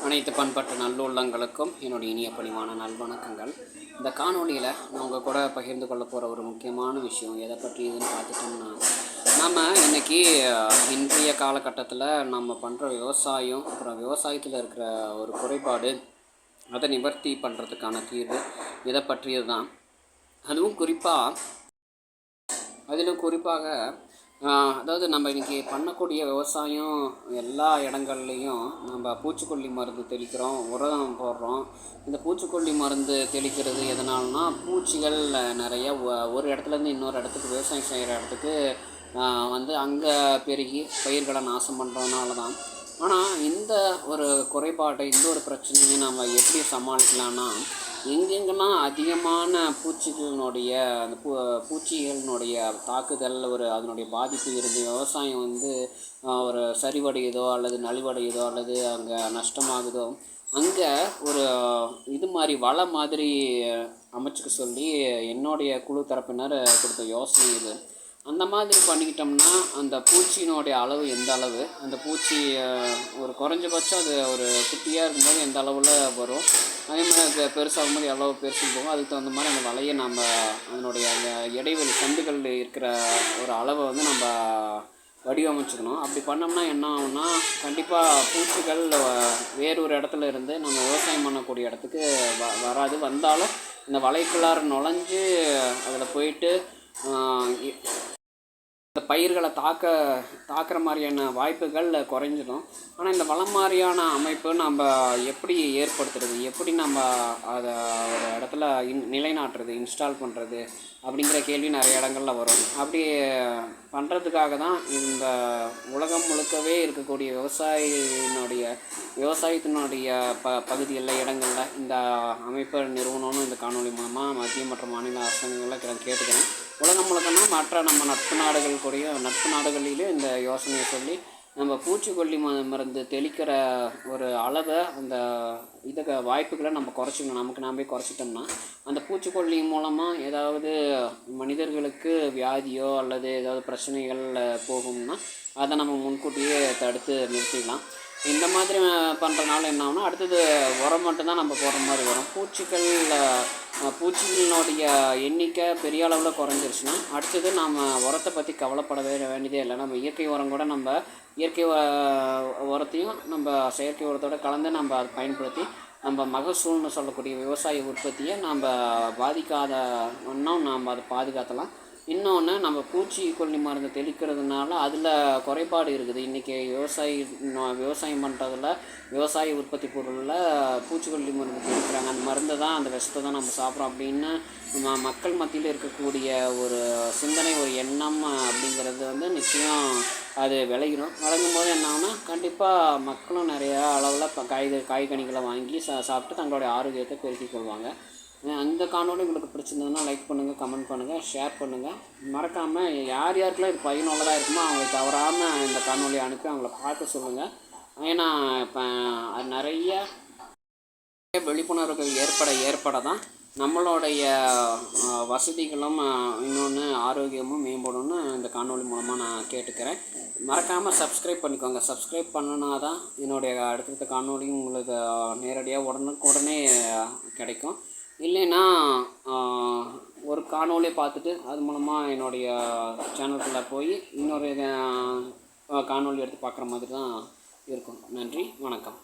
அனைத்து பண்பட்ட நல்லுள்ளங்களுக்கும் என்னுடைய இனிய பணிவான நல்வணக்கங்கள். இந்த காணொலியில் நான் உங்கள் கூட பகிர்ந்து கொள்ள போகிற ஒரு முக்கியமான விஷயம் எதை பற்றி இதுன்னு பார்த்துட்டோம்னா, நம்ம இன்றைக்கி இன்றைய காலகட்டத்தில் நம்ம பண்ணுற விவசாயம், அப்புறம் விவசாயத்தில் இருக்கிற ஒரு குறைபாடு, அதை நிவர்த்தி பண்ணுறதுக்கான தீர்வு இதை பற்றியது தான். அதிலும் குறிப்பாக அதாவது நம்ம இன்றைக்கி பண்ணக்கூடிய விவசாயம் எல்லா இடங்கள்லையும் நம்ம பூச்சிக்கொல்லி மருந்து தெளிக்கிறோம், உரம் போடுறோம். இந்த பூச்சிக்கொல்லி மருந்து தெளிக்கிறது எதனால்னா, பூச்சிகள் நிறைய ஒரு இடத்துலேருந்து இன்னொரு இடத்துக்கு விவசாயம் செய்கிற இடத்துக்கு அங்கே பெருகி பயிர்களை நாசம் பண்ணுறதுனால தான். ஆனால் இந்த ஒரு குறைபாட்டை, இந்த ஒரு பிரச்சனையை நம்ம எப்படி சமாளிக்கலாம்னா, எங்கெங்கெல்லாம் அதிகமான பூச்சிகளினுடைய அந்த பூச்சிகளினுடைய தாக்குதல், அதனுடைய பாதிப்பு இருந்து விவசாயம் ஒரு சரிவடையுதோ அல்லது நலிவடையுதோ அல்லது அங்கே நஷ்டமாகுதோ, அங்கே ஒரு இது மாதிரி வலை மாதிரி அமைச்சுக்க சொல்லி என்னுடைய குழு தரப்பினர் கொடுத்த யோசனை இது. அந்த மாதிரி பண்ணிக்கிட்டோம்னா அந்த பூச்சியினுடைய அளவு எந்த அளவு, அந்த பூச்சி ஒரு குறைஞ்சபட்சம் அது ஒரு குட்டியாக இருக்கும்போது எந்த அளவில் வரும், அதே மாதிரி அது பெருசாகும் போது எவ்வளோ பெருசு போகும், அதுக்கு தகுந்த மாதிரி அந்த வலையை நம்ம அதனுடைய அந்த இடைவெளி சந்துகள் இருக்கிற ஒரு அளவை நம்ம வடிவமைச்சுக்கணும். அப்படி பண்ணோம்னா என்ன ஆகும்னா, கண்டிப்பாக பூச்சிகள் வேறு ஒரு இடத்துல இருந்து நம்ம விவசாயம் பண்ணக்கூடிய இடத்துக்கு வராது. வந்தாலும் இந்த வலைக்குள்ளார நுழைஞ்சு அதில் போயிட்டு இந்த பயிர்களை தாக்குற மாதிரியான வாய்ப்புகள் குறைஞ்சிடும். ஆனால் இந்த வலை மாதிரியான அமைப்பு நம்ம எப்படி ஏற்படுத்துறது, எப்படி நம்ம அதை ஒரு இடத்துல நிலைநாட்டுறது, இன்ஸ்டால் பண்ணுறது அப்படிங்கிற கேள்வி நிறைய இடங்களில் வரும். அப்படி பண்ணுறதுக்காக தான் இந்த உலகம் முழுக்கவே இருக்கக்கூடிய விவசாயத்தினுடைய பகுதிகளில், இடங்களில் இந்த அமைப்பை நிறுவனம்னு இந்த காணொலி மூலமாக மத்திய மற்றும் மாநில அரசாங்கங்களில் கேட்டுக்கிறேன். உலகம் முழுக்கன்னா மற்ற நம்ம நட்பு நாடுகளிலே இந்த யோசனையை சொல்லி நம்ம பூச்சிக்கொல்லி மருந்து தெளிக்கிற ஒரு அளவை, அந்த வாய்ப்புகளை நம்ம குறைச்சிக்கணும். நமக்கு நாமே குறைச்சிட்டோம்னா அந்த பூச்சிக்கொல்லி மூலமாக ஏதாவது மனிதர்களுக்கு வியாதியோ அல்லது ஏதாவது பிரச்சனைகள் போகும்னா அதை நம்ம முன்கூட்டியே தடுத்து நிறுத்திடலாம். இந்த மாதிரி பண்ணுறதுனால என்ன ஆகும்னா, அடுத்தது உரம் மட்டும்தான் நம்ம போடுற மாதிரி வரும். பூச்சிகளினுடைய எண்ணிக்கை பெரிய அளவில் குறைஞ்சிருச்சுன்னா அடுத்தது நாம் உரத்தை பற்றி கவலைப்பட வேண்டியதே இல்லை. நம்ம இயற்கை உரம் கூட நம்ம இயற்கை உரத்தையும் நம்ம செயற்கை உரத்தோடு கலந்து நம்ம அதை பயன்படுத்தி நம்ம மகசூல்னு சொல்லக்கூடிய விவசாய உற்பத்தியை நம்ம பாதிக்காத ஒன்றும் நாம் அதை பாதுகாத்தலாம். இன்னொன்று, நம்ம பூச்சிக்கொல்லி மருந்து தெளிக்கிறதுனால அதில் குறைபாடு இருக்குது. இன்றைக்கி விவசாயம் பண்ணுறதுல, விவசாய உற்பத்தி பொருளில் பூச்சிக்கொல்லி மருந்து தெளிக்கிறாங்க. அந்த மருந்து தான், அந்த விஷத்தை தான் நம்ம சாப்பிட்றோம் அப்படின்னு மக்கள் மத்தியில் இருக்கக்கூடிய ஒரு சிந்தனை, ஒரு எண்ணம் அப்படிங்கிறது நிச்சயம் அது விளங்கும் போது என்ன ஆகுனா, கண்டிப்பாக மக்களும் நிறையா அளவில் காய்கனிகளை வாங்கி சாப்பிட்டு தங்களுடைய ஆரோக்கியத்தை பெருக்கிக் கொள்வாங்க. அந்த காணொலி உங்களுக்கு பிடிச்சிருந்ததுன்னா லைக் பண்ணுங்கள், கமெண்ட் பண்ணுங்கள், ஷேர் பண்ணுங்கள். மறக்காமல் யாருக்கெல்லாம் இது பயனுள்ளதாக இருக்குமோ அவங்களுக்கு தவறாமல் இந்த காணொலியை அனுப்பி அவங்கள பார்க்க சொல்லுங்கள். ஏன்னா இப்போ நிறைய விழிப்புணர்வுகள் ஏற்பட தான் நம்மளுடைய வசதிகளும் இன்னொன்று ஆரோக்கியமும் மேம்படணும்னு இந்த காணொலி மூலமாக நான் கேட்டுக்கிறேன். மறக்காமல் சப்ஸ்கிரைப் பண்ணிக்கோங்க. சப்ஸ்கிரைப் பண்ணினா தான் என்னுடைய அடுத்தடுத்த காணொலியும் உங்களுக்கு நேரடியாக உடனே கிடைக்கும். இல்லைன்னா ஒரு காணொலியை பார்த்துட்டு அது மூலமாக என்னுடைய சேனலுக்குள்ளே போய் இன்னொரு காணொலி எடுத்து பார்க்குற மாதிரி தான் இருக்கும். நன்றி, வணக்கம்.